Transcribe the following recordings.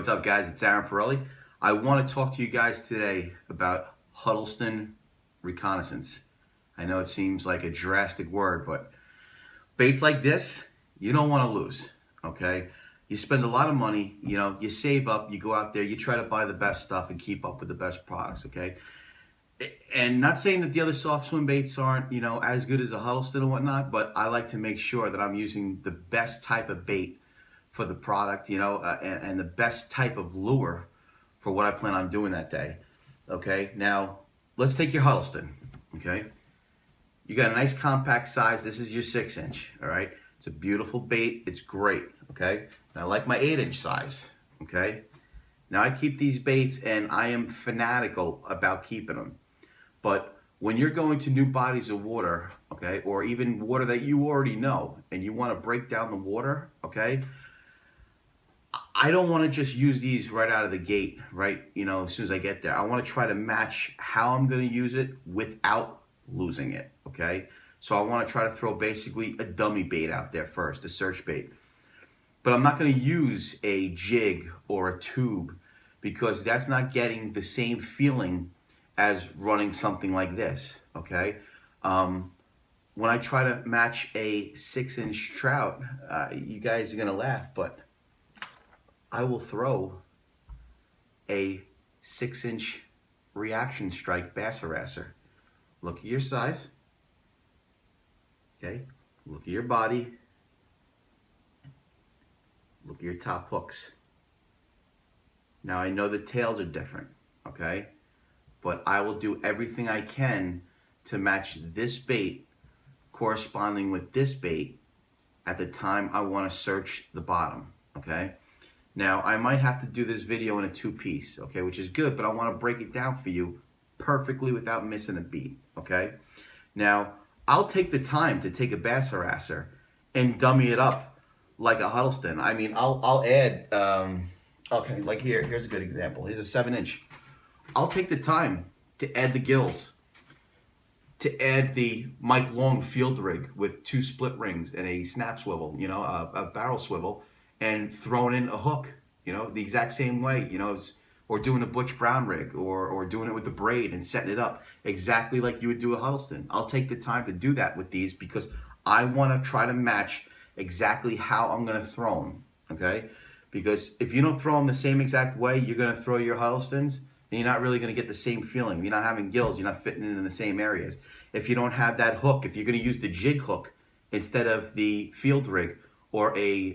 what's up, guys? It's Perelli. I want to talk to you guys today about Huddleston Reconnaissance. I know it seems like a drastic word, but baits like this, you don't want to lose, okay? You spend a lot of money, you save up, you go out there, you try to buy the best stuff and keep up with the best products, okay? And not saying that the other soft swim baits aren't, as good as a Huddleston and whatnot, but I like to make sure that I'm using the best type of bait for the product, and the best type of lure for what I plan on doing that day. Okay, now let's take your Huddleston. Okay, you got a nice compact size. This is your 6-inch. All right, it's a beautiful bait. It's great. Okay, and I like my 8-inch size. Okay, now I keep these baits and I am fanatical about keeping them. But when you're going to new bodies of water, okay, or even water that you already know, and you want to break down the water, okay, I don't want to just use these right out of the gate, right? As soon as I get there. I want to try to match how I'm going to use it without losing it, okay? So I want to try to throw basically a dummy bait out there first, a search bait. But I'm not going to use a jig or a tube because that's not getting the same feeling as running something like this, okay? When I try to match a 6-inch trout, you guys are going to laugh, but I will throw a 6-inch reaction strike bass harasser. Look at your size, okay? Look at your body. Look at your top hooks. Now I know the tails are different, okay? But I will do everything I can to match this bait corresponding with this bait at the time I want to search the bottom, okay? Now, I might have to do this video in a 2-piece, okay, which is good, but I want to break it down for you perfectly without missing a beat, okay? Now, I'll take the time to take a bass harasser and dummy it up like a Huddleston. I mean, I'll add, okay, like here's a good example. Here's a 7-inch. I'll take the time to add the gills, to add the Mike Long field rig with 2 split rings and a snap swivel, a barrel swivel, and throwing in a hook, the exact same way, or doing a Butch Brown rig, or doing it with the braid and setting it up exactly like you would do a Huddleston. I'll take the time to do that with these because I want to try to match exactly how I'm going to throw them, okay? Because if you don't throw them the same exact way you're going to throw your Huddlestons, then you're not really going to get the same feeling. If you're not having gills, you're not fitting in the same areas. If you don't have that hook, if you're going to use the jig hook instead of the field rig, or a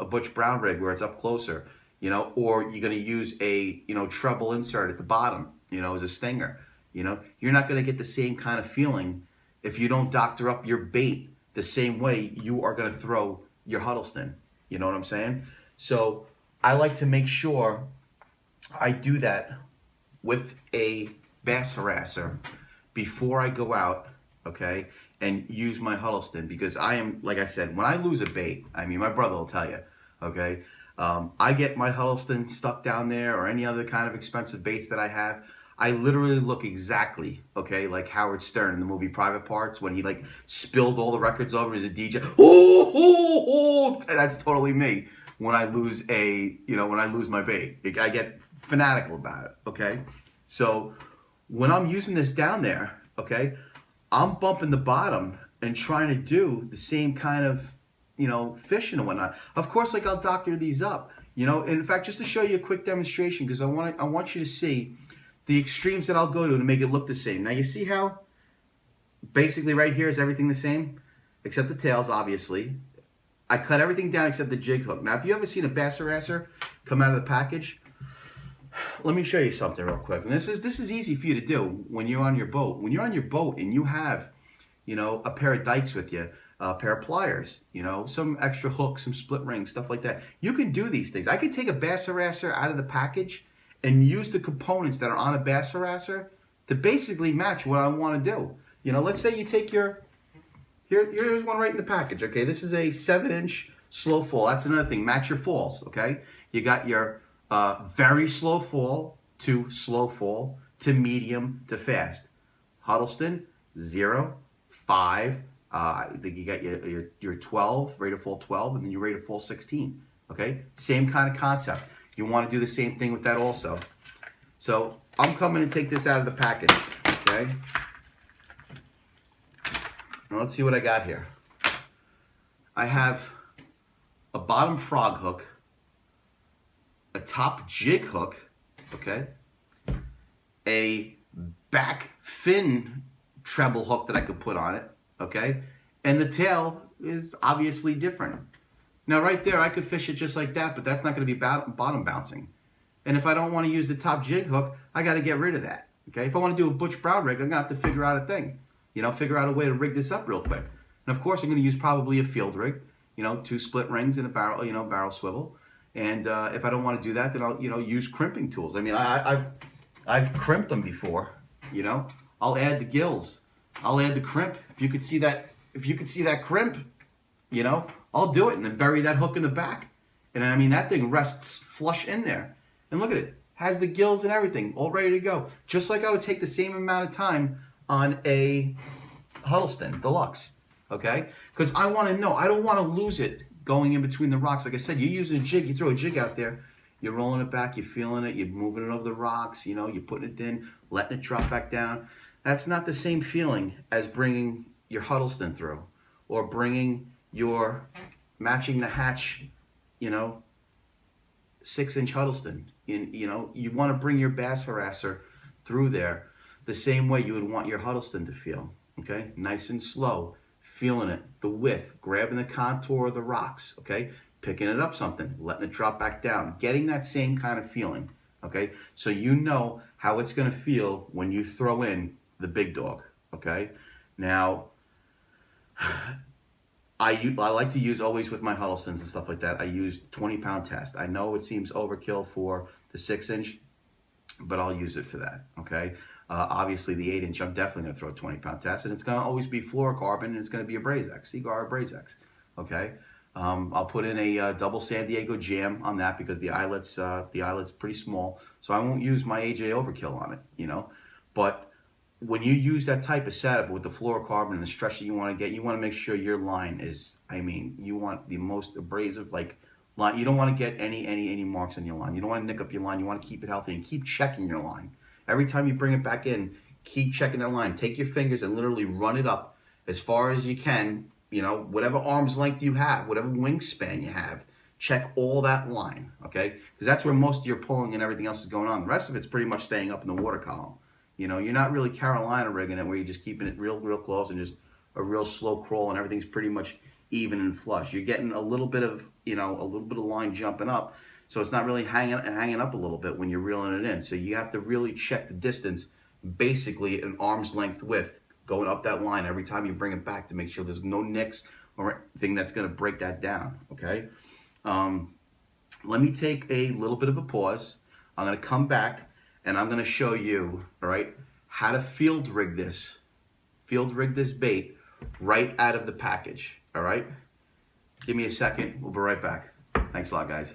Butch Brown rig where it's up closer, or you're going to use a, treble insert at the bottom, as a stinger, you're not going to get the same kind of feeling if you don't doctor up your bait the same way you are going to throw your Huddleston. You know what I'm saying? So I like to make sure I do that with a bass harasser before I go out, okay, and use my Huddleston, because I am, like I said, when I lose a bait, I mean, my brother will tell you, okay, I get my Huddleston stuck down there or any other kind of expensive baits that I have, I literally look exactly, okay, like Howard Stern in the movie Private Parts when he like spilled all the records over as a DJ. Oh, that's totally me when I lose when I lose my bait. I get fanatical about it, okay? So when I'm using this down there, okay, I'm bumping the bottom and trying to do the same kind of, fishing and whatnot. Of course, like I'll doctor these up, in fact, just to show you a quick demonstration, because I want you to see the extremes that I'll go to make it look the same. Now you see how basically right here is everything the same, except the tails, obviously. I cut everything down except the jig hook. Now, if you ever seen a bass harasser come out of the package, let me show you something real quick. And this is easy for you to do when you're on your boat. When you're on your boat and you have, a pair of dikes with you, a pair of pliers, some extra hooks, some split rings, stuff like that. You can do these things. I could take a bass harasser out of the package and use the components that are on a bass harasser to basically match what I want to do. Let's say you take here's one right in the package, okay? This is a 7-inch slow fall. That's another thing. Match your falls, okay? You got your very slow fall to medium to fast. Huddleston, 0, 5, I think you got your 12, rate of fall 12, and then your rate of fall 16. Okay, same kind of concept. you want to do the same thing with that also. So I'm coming to take this out of the package, okay? Now let's see what I got here. I have a bottom frog hook, a top jig hook, okay? A back fin treble hook that I could put on it, okay? And the tail is obviously different. Now right there, I could fish it just like that, but that's not gonna be bottom bouncing. And if I don't wanna use the top jig hook, I gotta get rid of that, okay? If I wanna do a Butch Brown rig, I'm gonna have to figure out a thing. You know, figure out a way to rig this up real quick. And of course, I'm gonna use probably a field rig, you know, 2 split rings and a barrel, you know, barrel swivel. And if I don't wanna do that, then I'll, you know, use crimping tools. I mean, I've crimped them before, you know? I'll add the gills. I'll add the crimp. If you could see that crimp, you know, I'll do it and then bury that hook in the back. And I mean, that thing rests flush in there. And look at it, has the gills and everything all ready to go. Just like I would take the same amount of time on a Huddleston Deluxe, okay? Because I want to know, I don't want to lose it going in between the rocks. Like I said, you're using a jig, you throw a jig out there, you're rolling it back, you're feeling it, you're moving it over the rocks, you know, you're putting it in, letting it drop back down. That's not the same feeling as bringing your Huddleston through or bringing your matching the hatch, you know, 6-inch Huddleston. You know, you want to bring your bass harasser through there the same way you would want your Huddleston to feel, okay? Nice and slow, feeling it, the width, grabbing the contour of the rocks, okay? Picking it up something, letting it drop back down, getting that same kind of feeling, okay? So you know how it's gonna feel when you throw in the big dog, okay? Now, I like to use always with my Huddlestons and stuff like that, I use 20-pound test. I know it seems overkill for the 6-inch, but I'll use it for that, okay? Obviously the 8-inch, I'm definitely gonna throw a 20-pound test, and it's gonna always be fluorocarbon, and it's gonna be a Brazex, Seaguar Brazex, okay? I'll put in a double San Diego jam on that because the eyelet's pretty small, so I won't use my AJ Overkill on it, you know? But when you use that type of setup with the fluorocarbon and the stretch that you want to get, you want to make sure your line is, I mean, you want the most abrasive, like, line. You don't want to get any marks on your line. You don't want to nick up your line. You want to keep it healthy and keep checking your line. Every time you bring it back in, keep checking that line. Take your fingers and literally run it up as far as you can, you know, whatever arm's length you have, whatever wingspan you have, check all that line, okay? Because that's where most of your pulling and everything else is going on. The rest of it's pretty much staying up in the water column. You know, you're not really Carolina rigging it where you're just keeping it real close and just a real slow crawl and everything's pretty much even and flush. You're getting a little bit of, you know, a little bit of line jumping up, so it's not really hanging up a little bit when you're reeling it in. So you have to really check the distance, basically an arm's length width, going up that line every time you bring it back to make sure there's no nicks or anything that's going to break that down, okay? Let me take a little bit of a pause. I'm going to come back and I'm going to show you, all right, how to field rig this bait right out of the package, all right? Give me a second. We'll be right back. Thanks a lot, guys.